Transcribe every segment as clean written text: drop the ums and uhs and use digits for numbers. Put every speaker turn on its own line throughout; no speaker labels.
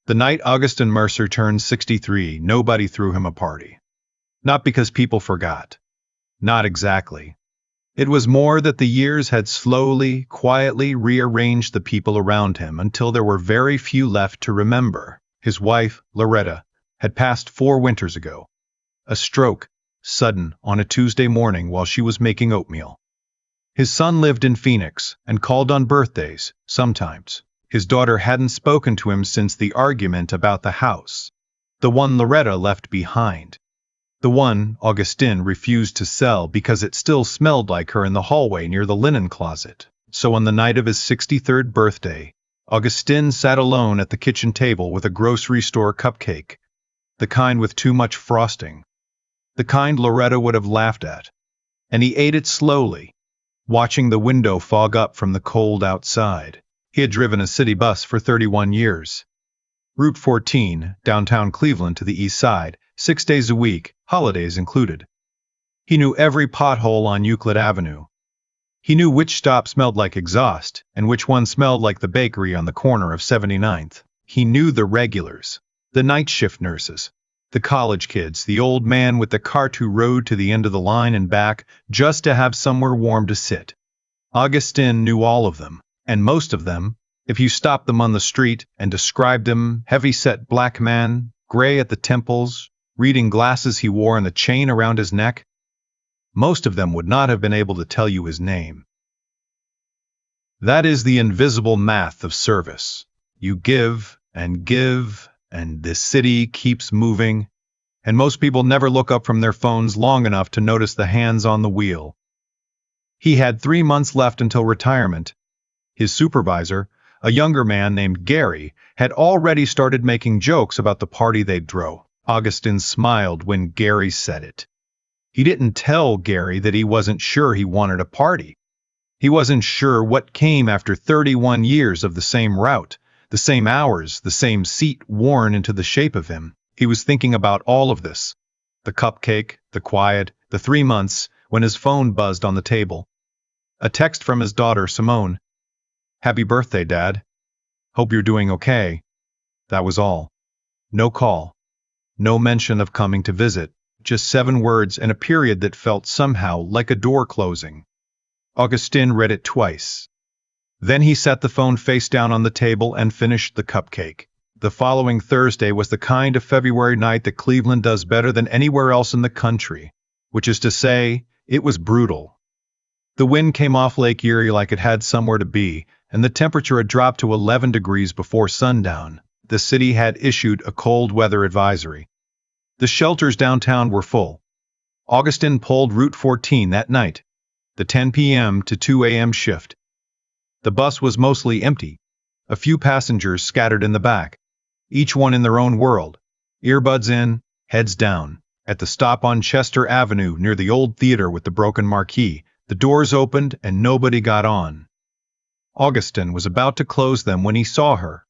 The night Augustin Mercer turned 63, nobody threw him a party. Not because people forgot. Not exactly. It was more that the years had slowly, quietly rearranged the people around him until there were very few left to remember. His wife, Loretta, had passed 4 winters ago. A stroke, sudden, on a Tuesday morning while she was making oatmeal. His son lived in Phoenix and called on birthdays, sometimes. His daughter hadn't spoken to him since the argument about the house. The one Loretta left behind. The one Augustin refused to sell because it still smelled like her in the hallway near the linen closet. So on the night of his 63rd birthday, Augustin sat alone at the kitchen table with a grocery store cupcake. The kind with too much frosting. The kind Loretta would have laughed at. And he ate it slowly, watching the window fog up from the cold outside. He had driven a city bus for 31 years. Route 14, downtown Cleveland to the east side, 6 days a week, holidays included. He knew every pothole on Euclid Avenue. He knew which stop smelled like exhaust and which one smelled like the bakery on the corner of 79th. He knew the regulars, the night shift nurses, the college kids, the old man with the cart who rode to the end of the line and back just to have somewhere warm to sit. Augustin knew all of them. And most of them, if you stopped them on the street and described them, heavy-set black man, gray at the temples, reading glasses he wore and a chain around his neck, most of them would not have been able to tell you his name. That is the invisible math of service. You give, and this city keeps moving, and most people never look up from their phones long enough to notice the hands on the wheel. He had 3 months left until retirement. His supervisor, a younger man named Gary, had already started making jokes about the party they'd throw. Augustin smiled when Gary said it. He didn't tell Gary that he wasn't sure he wanted a party. He wasn't sure what came after 31 years of the same route, the same hours, the same seat worn into the shape of him. He was thinking about all of this. The cupcake, the quiet, the 3 months, when his phone buzzed on the table. A text from his daughter, Simone. "Happy birthday, Dad. Hope you're doing okay." That was all. No call. No mention of coming to visit. Just 7 words and a period that felt somehow like a door closing. Augustin read it twice. Then he set the phone face down on the table and finished the cupcake. The following Thursday was the kind of February night that Cleveland does better than anywhere else in the country, which is to say, it was brutal. The wind came off Lake Erie like it had somewhere to be, and the temperature had dropped to 11 degrees before sundown. The city had issued a cold weather advisory. The shelters downtown were full. Augustin pulled Route 14 that night, the 10 p.m. to 2 a.m. shift. The bus was mostly empty, a few passengers scattered in the back, each one in their own world, earbuds in, heads down. At the stop on Chester Avenue near the old theater with the broken marquee, the doors opened and nobody got on. Augustin was about to close them when he saw her.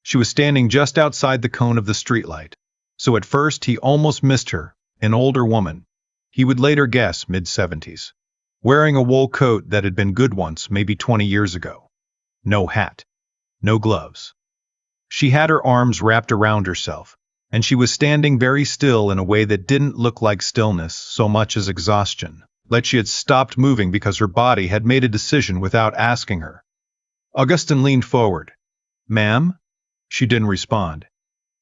She was standing just outside the cone of the streetlight, so at first he almost missed her, an older woman. He would later guess mid-70s, wearing a wool coat that had been good once, maybe 20 years ago. No hat, no gloves. She had her arms wrapped around herself, and she was standing very still in a way that didn't look like stillness so much as exhaustion, like she had stopped moving because her body had made a decision without asking her. Augustin leaned forward. "Ma'am?" She didn't respond.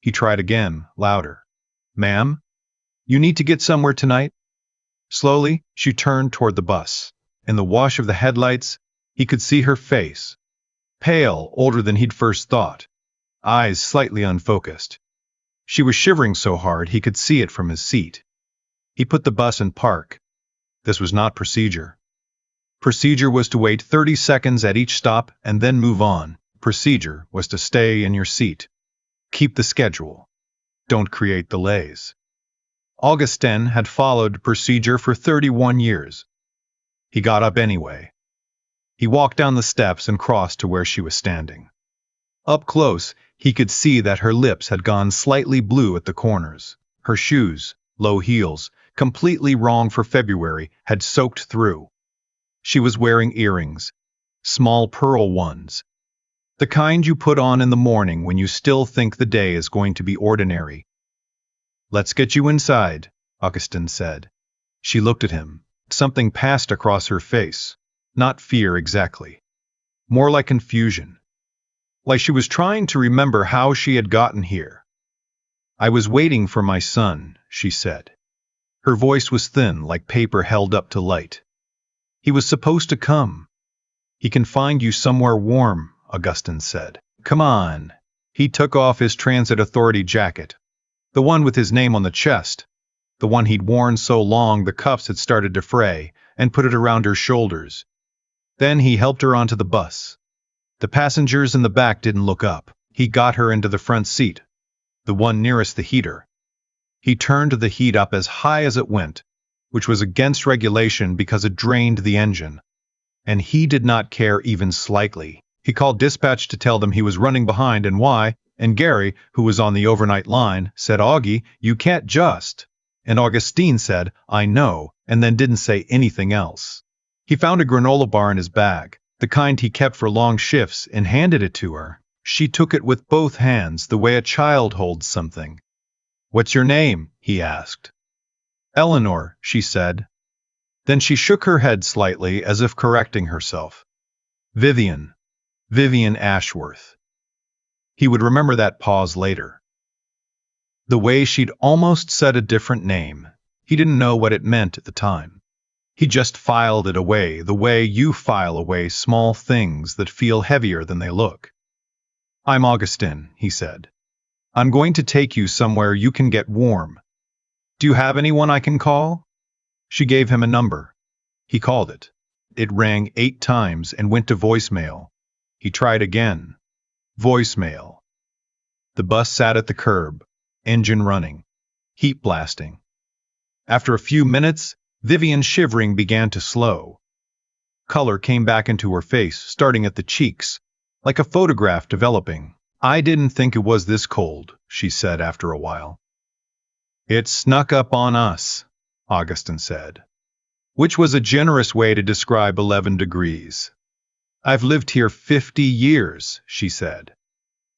He tried again, louder. "Ma'am? You need to get somewhere tonight?" Slowly, she turned toward the bus. In the wash of the headlights, he could see her face. Pale, older than he'd first thought. Eyes slightly unfocused. She was shivering so hard he could see it from his seat. He put the bus in park. This was not procedure. Procedure was to wait 30 seconds at each stop and then move on. Procedure was to stay in your seat. Keep the schedule. Don't create delays. Augustin had followed procedure for 31 years. He got up anyway. He walked down the steps and crossed to where she was standing. Up close, he could see that her lips had gone slightly blue at the corners. Her shoes, low heels, completely wrong for February, had soaked through. She was wearing earrings, small pearl ones. The kind you put on in the morning when you still think the day is going to be ordinary. Let's get you inside, Augustin said. She looked at him. Something passed across her face. Not fear exactly. More like confusion. Like she was trying to remember how she had gotten here. I was waiting for my son, she said. Her voice was thin, like paper held up to light. He was supposed to come. He can find you somewhere warm, Augustin said. Come on. He took off his transit authority jacket. The one with his name on the chest. The one he'd worn so long the cuffs had started to fray, and put it around her shoulders. Then he helped her onto the bus. The passengers in the back didn't look up. He got her into the front seat, the one nearest the heater. He turned the heat up as high as it went, which was against regulation because it drained the engine. And he did not care even slightly. He called dispatch to tell them he was running behind and why, and Gary, who was on the overnight line, said, Augie, you can't just. And Augustine said, I know, and then didn't say anything else. He found a granola bar in his bag, the kind he kept for long shifts, and handed it to her. She took it with both hands, the way a child holds something. What's your name? He asked. Eleanor, she said. Then she shook her head slightly, as if correcting herself. Vivian. Vivian Ashworth. He would remember that pause later. The way she'd almost said a different name. He didn't know what it meant at the time. He just filed it away, the way you file away small things that feel heavier than they look. I'm Augustin, he said. I'm going to take you somewhere you can get warm. Do you have anyone I can call? She gave him a number. He called it. It rang 8 times and went to voicemail. He tried again. Voicemail. The bus sat at the curb, engine running, heat blasting. After a few minutes, Vivian's shivering began to slow. Color came back into her face, starting at the cheeks, like a photograph developing. I didn't think it was this cold, she said after a while. It snuck up on us, Augustin said, which was a generous way to describe 11 degrees. I've lived here 50 years, she said.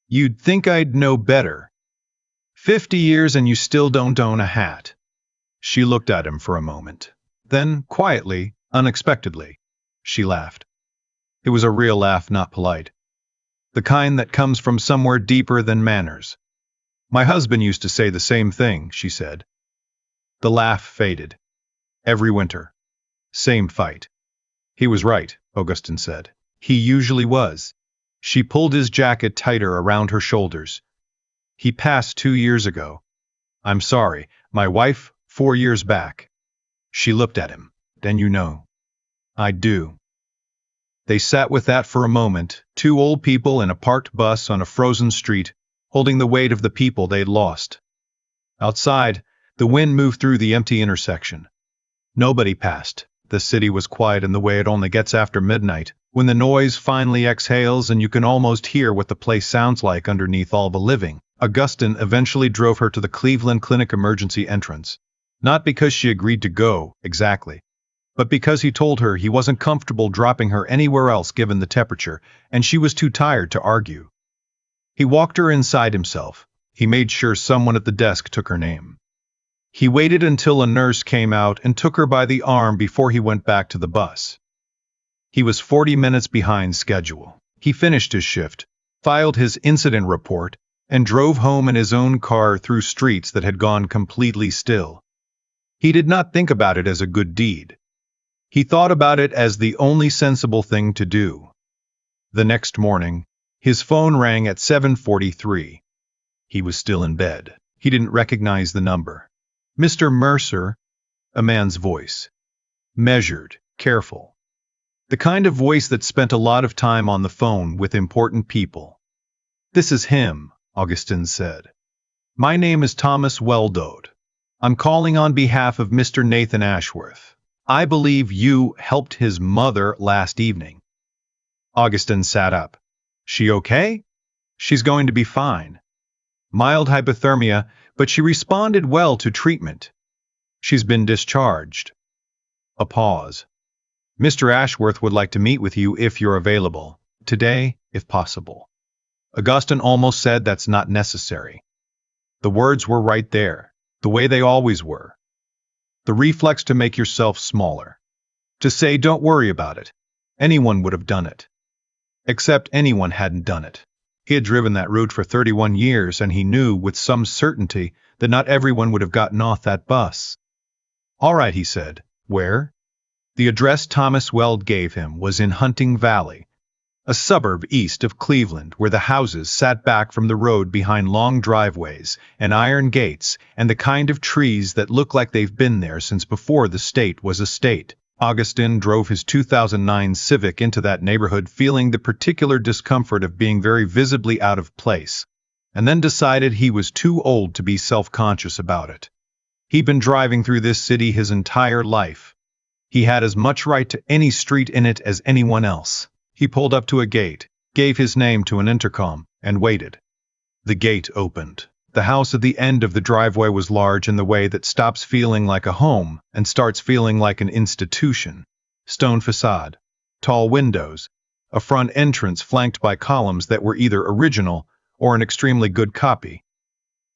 You'd think I'd know better. 50 years and you still don't own a hat. She looked at him for a moment. Then, quietly, unexpectedly, she laughed. It was a real laugh, not polite. The kind that comes from somewhere deeper than manners. My husband used to say the same thing, she said. The laugh faded. Every winter. Same fight. He was right, Augustin said. He usually was. She pulled his jacket tighter around her shoulders. He passed 2 years ago. I'm sorry, my wife, 4 years back. She looked at him. Then you know. I do. They sat with that for a moment, 2 old people in a parked bus on a frozen street, holding the weight of the people they'd lost. Outside, the wind moved through the empty intersection. Nobody passed. The city was quiet in the way it only gets after midnight, when the noise finally exhales and you can almost hear what the place sounds like underneath all the living. Augustin eventually drove her to the Cleveland Clinic emergency entrance. Not because she agreed to go, exactly, but because he told her he wasn't comfortable dropping her anywhere else given the temperature, and she was too tired to argue. He walked her inside himself. He made sure someone at the desk took her name. He waited until a nurse came out and took her by the arm before he went back to the bus. He was 40 minutes behind schedule. He finished his shift, filed his incident report, and drove home in his own car through streets that had gone completely still. He did not think about it as a good deed. He thought about it as the only sensible thing to do. The next morning, his phone rang at 7:43. He was still in bed. He didn't recognize the number. Mr. Mercer, a man's voice. Measured, careful. The kind of voice that spent a lot of time on the phone with important people. This is him, Augustin said. My name is Thomas Weldode. I'm calling on behalf of Mr. Nathan Ashworth. I believe you helped his mother last evening. Augustin sat up. She okay? She's going to be fine. Mild hypothermia, but she responded well to treatment. She's been discharged. A pause. Mr. Ashworth would like to meet with you if you're available. Today, if possible. Augustin almost said that's not necessary. The words were right there, the way they always were. The reflex to make yourself smaller. To say, don't worry about it. Anyone would have done it. Except anyone hadn't done it. He had driven that route for 31 years, and he knew with some certainty that not everyone would have gotten off that bus. All right, he said. Where? The address Thomas Weld gave him was in Hunting Valley, a suburb east of Cleveland where the houses sat back from the road behind long driveways and iron gates and the kind of trees that look like they've been there since before the state was a state. Augustin drove his 2009 Civic into that neighborhood feeling the particular discomfort of being very visibly out of place, and then decided he was too old to be self-conscious about it. He'd been driving through this city his entire life. He had as much right to any street in it as anyone else. He pulled up to a gate, gave his name to an intercom, and waited. The gate opened. The house at the end of the driveway was large in the way that stops feeling like a home and starts feeling like an institution. Stone facade, tall windows, a front entrance flanked by columns that were either original or an extremely good copy.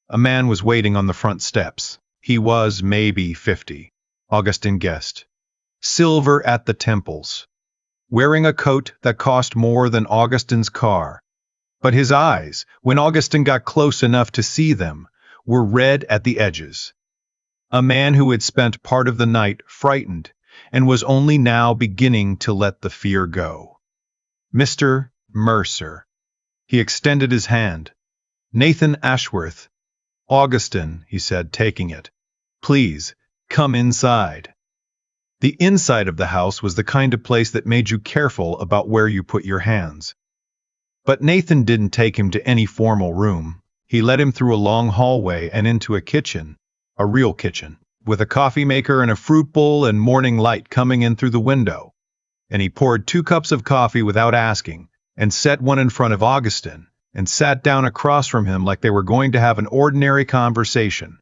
A man was waiting on the front steps. He was maybe 50, Augustin guessed. Silver at the temples. Wearing a coat that cost more than Augustin's car. But his eyes, when Augustin got close enough to see them, were red at the edges. A man who had spent part of the night frightened and was only now beginning to let the fear go. Mr. Mercer. He extended his hand. Nathan Ashworth. Augustin, he said, taking it. Please, come inside. The inside of the house was the kind of place that made you careful about where you put your hands. But Nathan didn't take him to any formal room. He led him through a long hallway and into a kitchen, a real kitchen, with a coffee maker and a fruit bowl and morning light coming in through the window. And he poured 2 cups of coffee without asking, and set one in front of Augustin, and sat down across from him like they were going to have an ordinary conversation.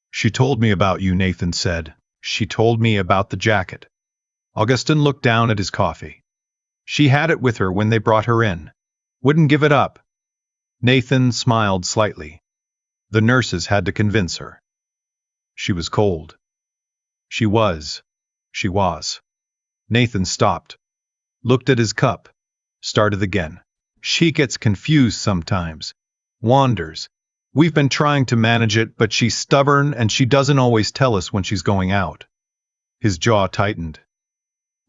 She told me about you, Nathan said. She told me about the jacket. Augustin looked down at his coffee. She had it with her when they brought her in. Wouldn't give it up. Nathan smiled slightly. The nurses had to convince her. She was cold. She was. Nathan stopped. Looked at his cup. Started again. She gets confused sometimes. Wanders. We've been trying to manage it, but she's stubborn and she doesn't always tell us when she's going out. His jaw tightened.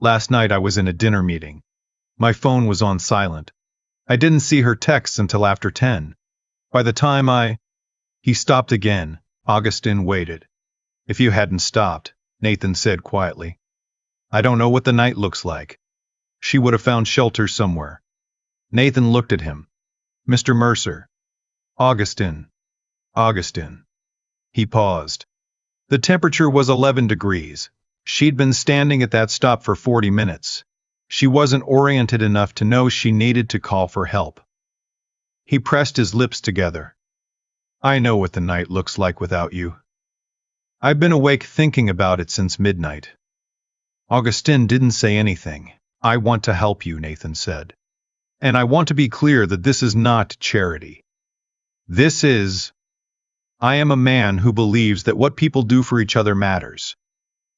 Last night I was in a dinner meeting. My phone was on silent. I didn't see her texts until after 10. By the time He stopped again. Augustin waited. If you hadn't stopped, Nathan said quietly. I don't know what the night looks like. She would have found shelter somewhere. Nathan looked at him. Mr. Mercer. Augustin. He paused. The temperature was 11 degrees. She'd been standing at that stop for 40 minutes. She wasn't oriented enough to know she needed to call for help. He pressed his lips together. I know what the night looks like without you. I've been awake thinking about it since midnight. Augustin didn't say anything. I want to help you, Nathan said. And I want to be clear that this is not charity. This is... I am a man who believes that what people do for each other matters.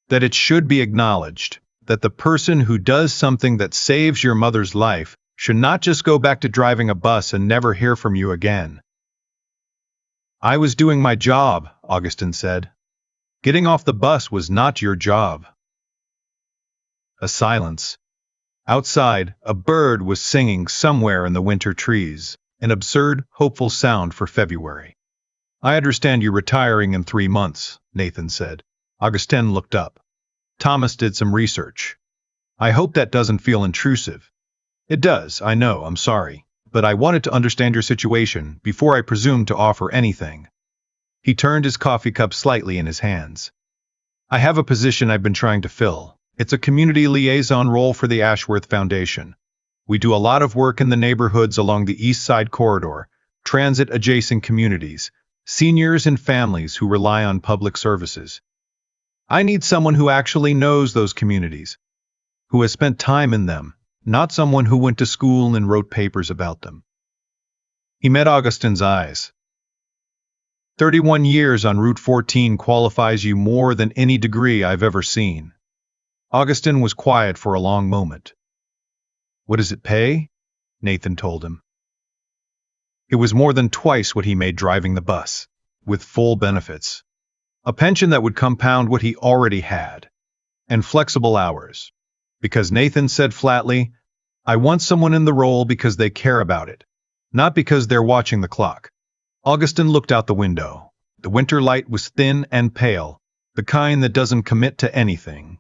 That it should be acknowledged. That the person who does something that saves your mother's life should not just go back to driving a bus and never hear from you again. I was doing my job, Augustin said. Getting off the bus was not your job. A silence. Outside, a bird was singing somewhere in the winter trees, an absurd, hopeful sound for February. I understand you're retiring in 3 months, Nathan said. Augustin looked up. Thomas did some research. I hope that doesn't feel intrusive. It does, I know, I'm sorry. But I wanted to understand your situation before I presumed to offer anything. He turned his coffee cup slightly in his hands. I have a position I've been trying to fill. It's a community liaison role for the Ashworth Foundation. We do a lot of work in the neighborhoods along the East Side Corridor, transit-adjacent communities, seniors and families who rely on public services. I need someone who actually knows those communities, who has spent time in them, not someone who went to school and wrote papers about them. He met Augustin's eyes. 31 years on Route 14 qualifies you more than any degree I've ever seen. Augustin was quiet for a long moment. What does it pay? Nathan told him. It was more than twice what he made driving the bus, with full benefits. A pension that would compound what he already had, and flexible hours. Because Nathan said flatly, I want someone in the role because they care about it, not because they're watching the clock. Augustin looked out the window. The winter light was thin and pale, the kind that doesn't commit to anything.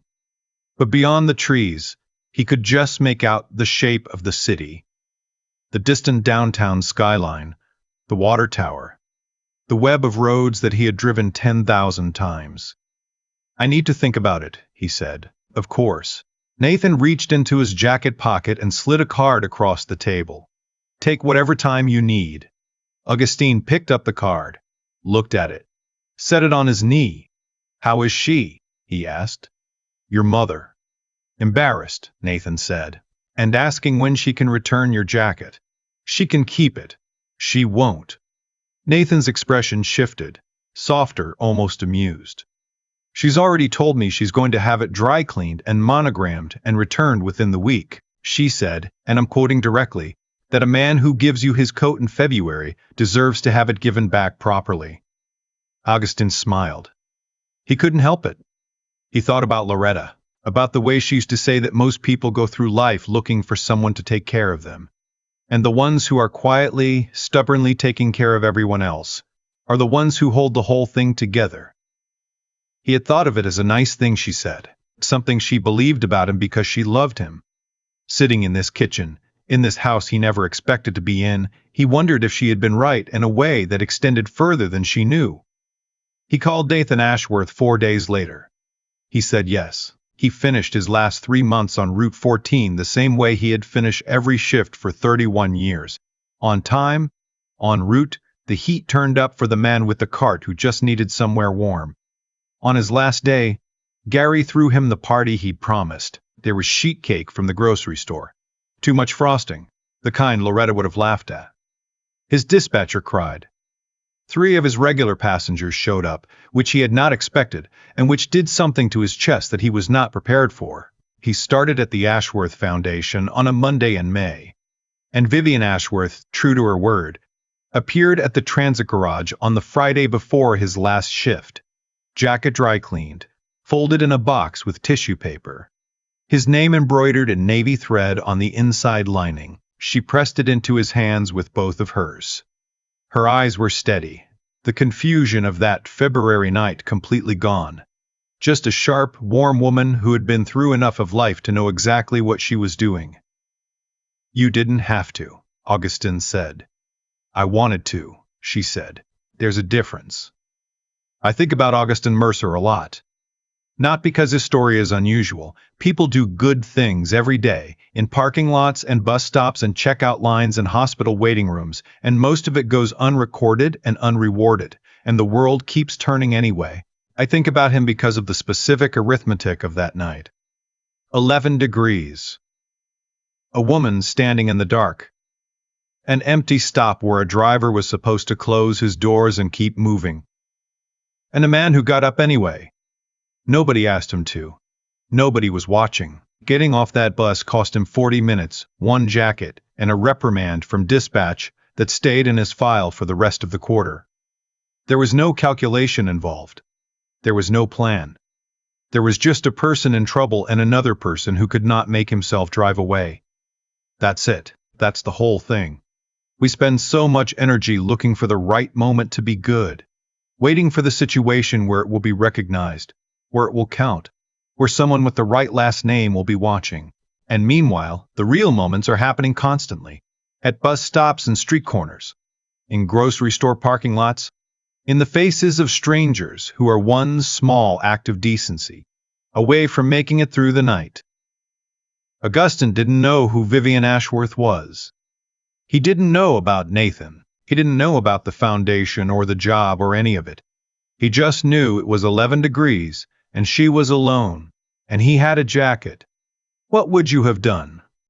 But beyond the trees, he could just make out the shape of the city. The distant downtown skyline, the water tower, the web of roads that he had driven 10,000 times. I need to think about it, he said. Of course. Nathan reached into his jacket pocket and slid a card across the table. Take whatever time you need. Augustin picked up the card, looked at it, set it on his knee. How is she? He asked. Your mother. Embarrassed, Nathan said, and asking when she can return your jacket. She can keep it. She won't. Nathan's expression shifted, softer, almost amused. She's already told me she's going to have it dry cleaned and monogrammed and returned within the week. She said, and I'm quoting directly, that a man who gives you his coat in February deserves to have it given back properly. Augustin smiled. He couldn't help it. He thought about Loretta, about the way she used to say that most people go through life looking for someone to take care of them. And the ones who are quietly, stubbornly taking care of everyone else are the ones who hold the whole thing together. He had thought of it as a nice thing she said, something she believed about him because she loved him. Sitting in this kitchen, in this house he never expected to be in, he wondered if she had been right in a way that extended further than she knew. He called Nathan Ashworth 4 days later. He said yes. He finished his last 3 months on Route 14 the same way he had finished every shift for 31 years. On time, en route, the heat turned up for the man with the cart who just needed somewhere warm. On his last day, Gary threw him the party he'd promised. There was sheet cake from the grocery store. Too much frosting, the kind Loretta would have laughed at. His dispatcher cried. 3 of his regular passengers showed up, which he had not expected, and which did something to his chest that he was not prepared for. He started at the Ashworth Foundation on a Monday in May, and Vivian Ashworth, true to her word, appeared at the transit garage on the Friday before his last shift. Jacket dry cleaned, folded in a box with tissue paper. His name embroidered in navy thread on the inside lining. She pressed it into his hands with both of hers. Her eyes were steady, the confusion of that February night completely gone. Just a sharp, warm woman who had been through enough of life to know exactly what she was doing. You didn't have to, Augustin said. I wanted to, she said. There's a difference. I think about Augustin Mercer a lot. Not because his story is unusual. People do good things every day, in parking lots and bus stops and checkout lines and hospital waiting rooms, and most of it goes unrecorded and unrewarded, and the world keeps turning anyway. I think about him because of the specific arithmetic of that night. 11 degrees. A woman standing in the dark. An empty stop where a driver was supposed to close his doors and keep moving. And a man who got up anyway. Nobody asked him to. Nobody was watching. Getting off that bus cost him 40 minutes, 1 jacket, and a reprimand from dispatch that stayed in his file for the rest of the quarter. There was no calculation involved. There was no plan. There was just a person in trouble and another person who could not make himself drive away. That's it. That's the whole thing. We spend so much energy looking for the right moment to be good, waiting for the situation where it will be recognized, where it will count, where someone with the right last name will be watching. And meanwhile, the real moments are happening constantly, at bus stops and street corners, in grocery store parking lots, in the faces of strangers who are one small act of decency, away from making it through the night. Augustin didn't know who Vivian Ashworth was. He didn't know about Nathan. He didn't know about the foundation or the job or any of it. He just knew it was 11 degrees, and she was alone, and he had a jacket. What would you have done?